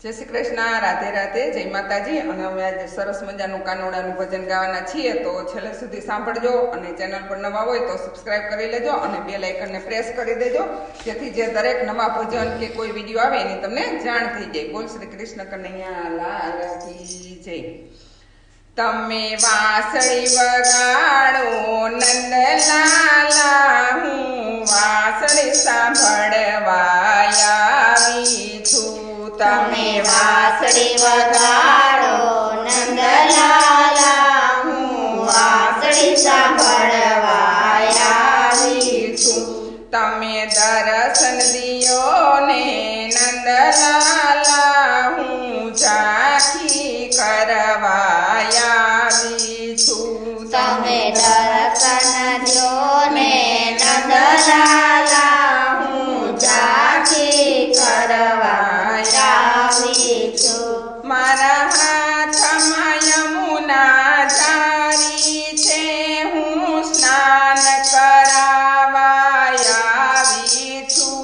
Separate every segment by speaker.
Speaker 1: जय श्री कृष्ण, राधे राधे, जय माताजी। અને અમે આજે સરસ મજાનું કાનોડાનું ભજન ગાવાના છીએ, તો છેલ્લે સુધી સાંભળજો અને ચેનલ પર નવા હોય તો સબસ્ક્રાઇબ કરી લેજો અને બેલ આઇકનને પ્રેસ કરી દેજો, જેથી જે દરેક નવા ભજન કે કોઈ વિડીયો આવે એની તમને જાણ થઈ જાય। બોલ શ્રી કૃષ્ણ કનૈયા લાલ કી જય। તમે વાંસળી વગાડો નંદલાલા, હું વાંસળી સાંભળવા આવી છું।
Speaker 2: તમે વાંસળી વગાડો નંદલાલા, હું વાંસળી સાંભળવા આવી છું।
Speaker 1: તમે દર્શન દિયો ને નંદલાલા, હું ઝાંખી કરવા આવી છું।
Speaker 2: તમે દર્શન દ્યો ને નંદલાલા, હું ઝાંખી કરવા
Speaker 1: मारा हाथमां यमुना जारी छे, हूँ स्नान करावा आवी छूं।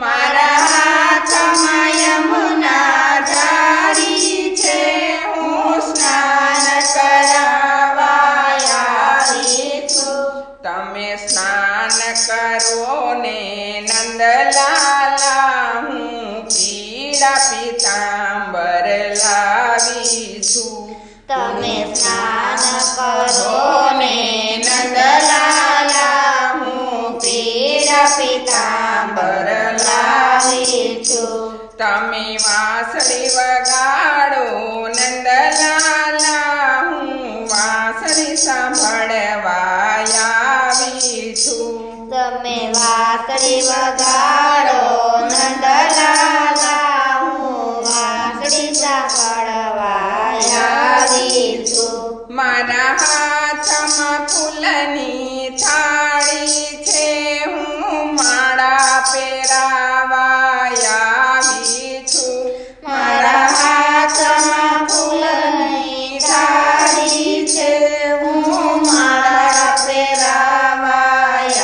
Speaker 2: मारा हाथमां यमुना जारी छे, हूँ स्नान करावा आवी छूं।
Speaker 1: तमे स्नान करो ने नंदलाला, हूँ पीड़ा पीतांबर लावी छूं।
Speaker 2: तमे स्नान करो ने नंदलाला, हूँ पीड़ा पीतांबर लावी छूं।
Speaker 1: तमे वांसળી वगाड़ो नंदलाला, हूँ वांसળી सांभळवा आवी छूं।
Speaker 2: तमे वांसળી वगाड़ो नंदलाला,
Speaker 1: मारा हाथमां फूलनी थाળી छे, हूँ माळा पेरावा आवी छूं।
Speaker 2: मारा हाथमां फूलनी थाળી छे, हूँ माळा पेरावा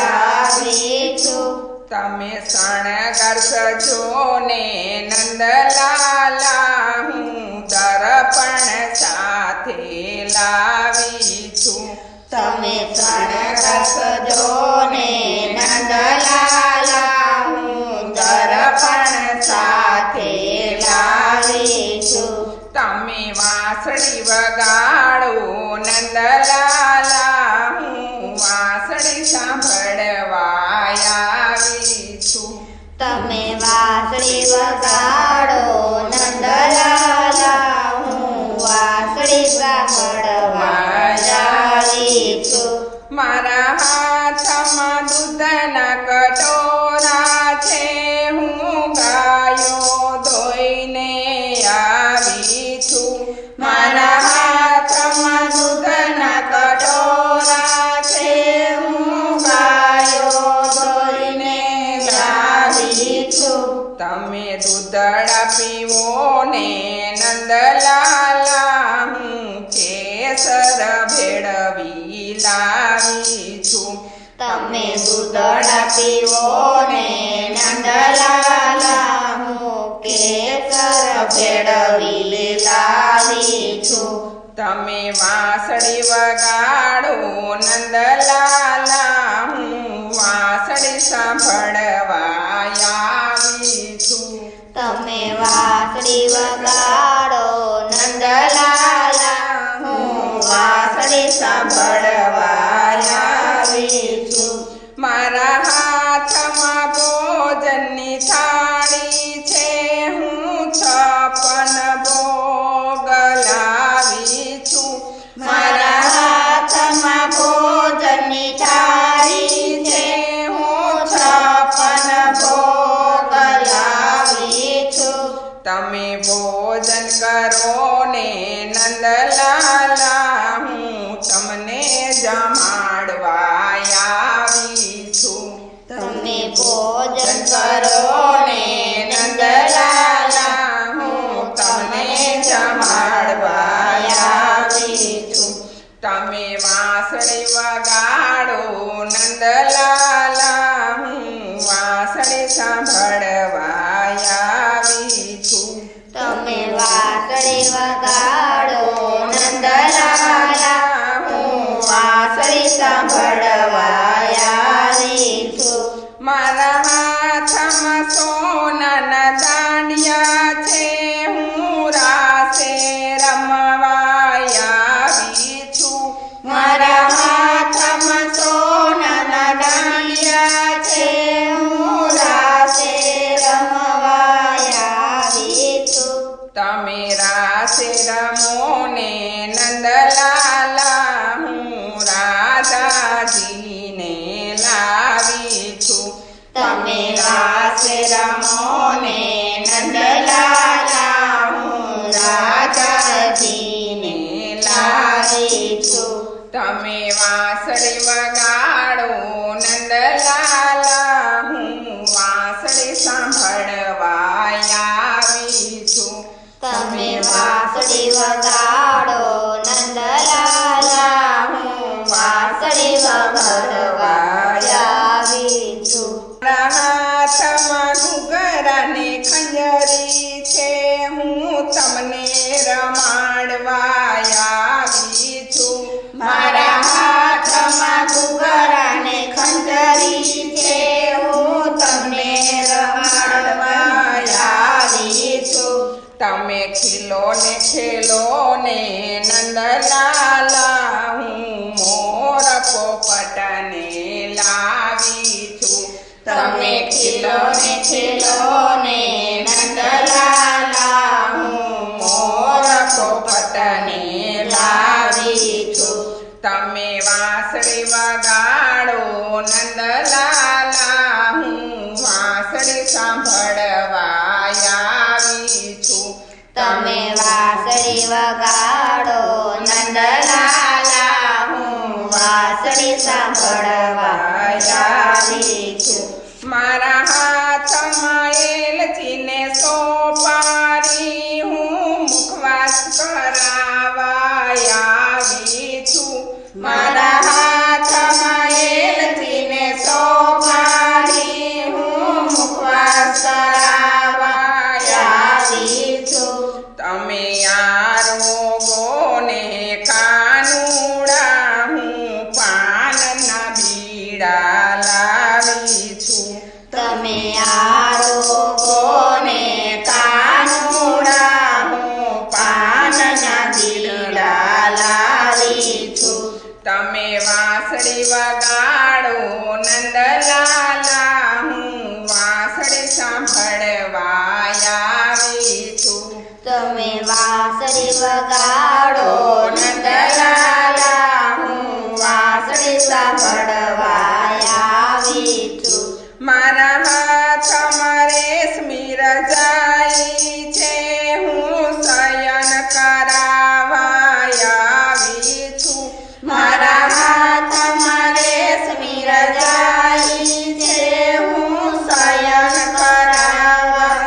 Speaker 2: आवी छूं।
Speaker 1: तमे शणगार सजो ने नंदलाला, हूँ दर्पण साथे लावी छूं।
Speaker 2: तमे शणगार सजो ने नंदलाला, हूँ दर्पण साथे लावी छूं।
Speaker 1: तमे वांसળી वगाड़ो नंदलाला, हूँ वांसળી सांभळवा आवी छूं।
Speaker 2: तमे वांसળી वगाड़ो नंदलाला, हूँ वांसળી सांभळवा आवी छूं।
Speaker 1: मारा हाथमां दूधना कटोरा छे, हूँ गायो धोईने आवी छूं।
Speaker 2: मारा हाथमां दूधना कटोरा छे, हूँ गायो धोईने आवी छूं।
Speaker 1: तमे दूधड़ा पीवो ने नंदलाला, हूँ केसर भेड़वी लावी छूं।
Speaker 2: तमे दूधड़ा पीवो ने नंदलाला, हूँ केसर भेड़वी लावी छूं।
Speaker 1: तमे वांसળી वगाड़ो नंदलाला, हूँ वांसળી सांभळवा आवी छूं।
Speaker 2: तमे वांसળી वगाड़ो नंदलाला, हूँ वांसળી सांभळवा आवी छूं।
Speaker 1: मारा हाथमां भोजननी थाળી छे, हूँ 56 भोग लावी छूं।
Speaker 2: मारा हाथमां भोजननी थाળી छे, हूँ 56 भोग लावी छूं।
Speaker 1: तमे भोजन करो ने नंदलाला, हूँ तमने जमाड़वा आवी छूं।
Speaker 2: तमे भोजन करो ने नंदलाला, हूँ तमने जमाड़वा आवी छूं।
Speaker 1: तमे वांसળી वगाड़ो नंदलाला, हूँ वांसળી सांभळवा આવી છું।
Speaker 2: તમે વાંસળી વગાડો નંદલાલા, હું વાંસળી સાંભળવા આવી છું.
Speaker 1: મારા હાથમાં સોનાના દાંડિયા છે, હું રાસે રમવા આવી છું.
Speaker 2: મારા હાથમાં સોનાના દાંડિયા છે, હું રાસે રમવા આવી છું.
Speaker 1: તમે રાસે રમો ને નંદલાલા, હું રાધાજીને લાવી છું.
Speaker 2: તમે રાસે રમો ને નંદલાલા, હું રાધાજીને લાવી છું.
Speaker 1: તમે વાંસળી વગાડો નંદલાલા, હું વાંસળી સાંભળવા આવી છું.
Speaker 2: તમે વાંસળી વગાડો નંદલાલા, હું વાંસળી વગાડવા આવી છું.
Speaker 1: મારા હાથમાં ઘૂઘરા ને ખંજરી છે, હું તમને રમાડવા આવી છું.
Speaker 2: મારા હાથમાં ઘૂઘરા ને ખંજરી છે, હું તમને રમાડવા આવી છું.
Speaker 1: તમે ખીલો ને ખેલો ને નંદલાલા, હું મોર પોપટને લાવી છું.
Speaker 2: તમે ખીલો ને ખેલો ને નંદલાલા, હું મોર પોપટને લાવી છું.
Speaker 1: તમે વાંસળી વગાડો નંદલાલા, હું વાંસળી સાંભળવા આવી છું.
Speaker 2: તમે વાંસળી વગાડો નંદલાલા, હું વાંસળી સાંભળવા આવી છું.
Speaker 1: મારા હાથમાં એલચીને સોપારી, હું મુખવાસ કરાવવા આવી છું.
Speaker 2: મારા હાથમાં એલચીને સોપારી, હું મુખવાસ કરાવવા આવી છું.
Speaker 1: તમે આરોગો ને કાનુડા, હું પાનના બીડા લાવી છું.
Speaker 2: તમે આરોગો ને કાનુડા, હું પાનના બીડા લાવી છું.
Speaker 1: તમે વાંસળી વગાડો નંદલાલા, હું વાંસળી સાંભળવા આવી છું.
Speaker 2: તમે વાંસળી વગાડો નંદલાલા, હું વાંસળી સાંભળવા આવી છું.
Speaker 1: મારા હાથમાં રેશમી રજાઈ છે, હું શયન કરાવવા આવી છું.
Speaker 2: મારા હાથમાં રેશમી રજાઈ છે, હું શયન કરાવવા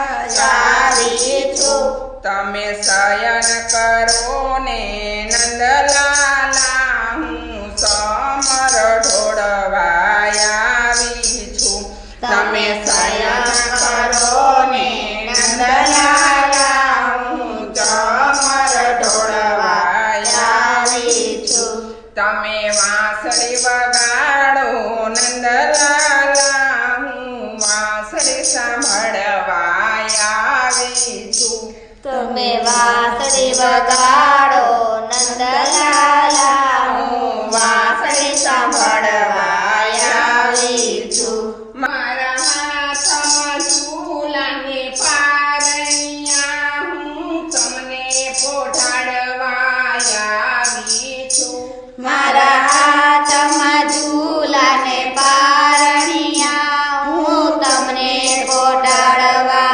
Speaker 2: આવી છું.
Speaker 1: તમે શયન કરો ને નંદલાલા, હું સમર ઢોળવા આવી છું.
Speaker 2: તમે શયન કરો ને નંદલાલા, હું ચમર ઢોળવા આવી છું.
Speaker 1: તમે વાંસળી વગાડો નંદલાલા, હું વાંસળી સાંભળવા આવી છું.
Speaker 2: તમે વાંસળી વગાડો નંદલાલા, હું વાંસળી સાંભળવા આવી છું.
Speaker 1: મારા હાથમાં ઝૂલાને પારણિયા, હું તમને પોઢાડવા આવી છું.
Speaker 2: મારા હાથમાં ઝૂલાને પારણિયા, હું તમને પોઢાડવા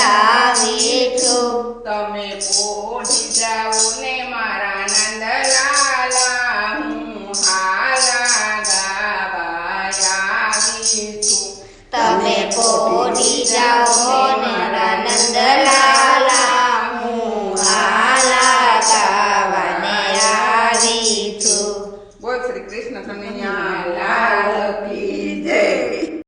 Speaker 2: આવી છું.
Speaker 1: તમે પોઢી જાઓ ને મારા નંદલાલા, હું હાલા ગાવા આવી છું.
Speaker 2: તમે પોઢી જાઓ ને મારા